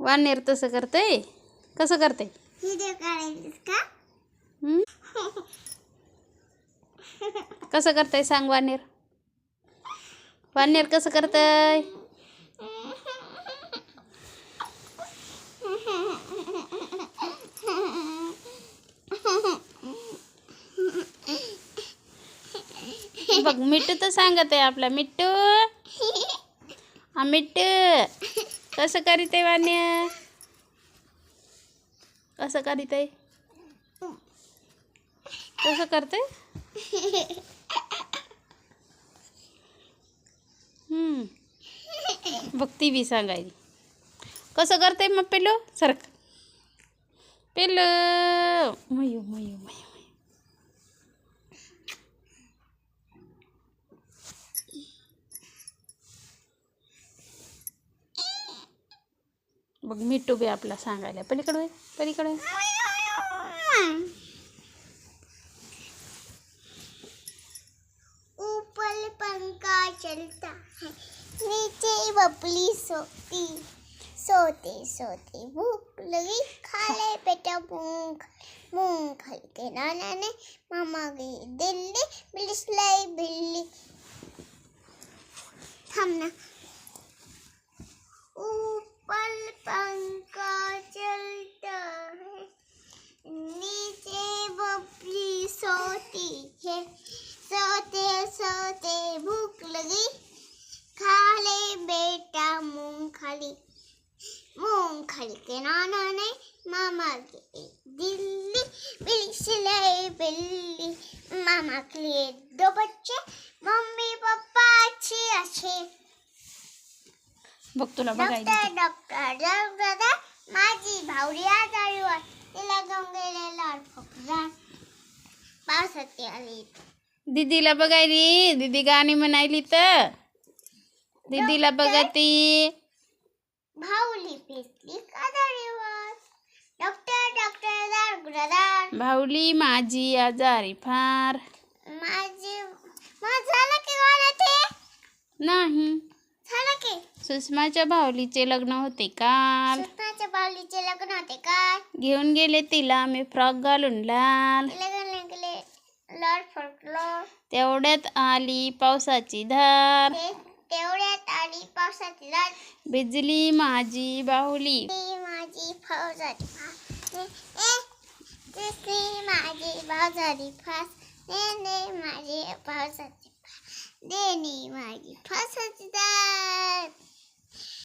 वानेर तसं करतंय. कसं करतंय? व्हिडिओ काढायचं का? कसं करतंय सांग वानेर. वानेर कसं करतंय? बघ मिट्टू तर सांगत आहे आपला मिट्टू. मिट्टू कसं करीत आहे वानेर? कसं करीत आहे? कसं करते? बघ ती बी सांगायली. कसं करते मग पिल्लू? सरक पिल्लू. Mu mu mu. बघ मिट्टू बी आपला सांगायला. पलीकडे पलीकडे. ऊपर पंखा चलता है, नीचे बबली सोती सोते सोते भूख लगी, खा ले बेटा मूंगफली के नाना ने मामा गई दिल्ली, बिल्ली बिल्ली थमना। ऊपर पंखा चलता है, नीचे बबली सोती है, सोते सोते भूख लगी, खा ले बेटा मूंगफली के नाना ने मामा गई दिल्ली, बिल्ली मामा के लिए 2 बच्चे, मम्मी पापा अच्छे बघ तुला बघायला. डॉक्टर माझी भावडी आजारी होती, तिला घेऊन गेलेला पावसात आली. दीदीला बघायली. दीदी गाणी म्हणायली तर दीदीला बघती. भावली पेटली आजारीवर. डॉक्टर भाऊली माझी आजारी फार. झालं की गाणं ते? नाही. झालं की? सुषमाच्या भाऊलीचे लग्न होते काल. सुषमाच्या भावलीचे लग्न होते काल. घेऊन गेले तिला मी फ्रॉक घालून लाल. गेले लॉर्ड फॉल्कलॉर. तेवढ्यात आली पावसाची धार. तेवढ्यात आली पावसाची धार. भिजली माझी बाहुली. माझी फौजारी माझी बाजारी फास माझी पावसाची देणी माझी फासाची दार.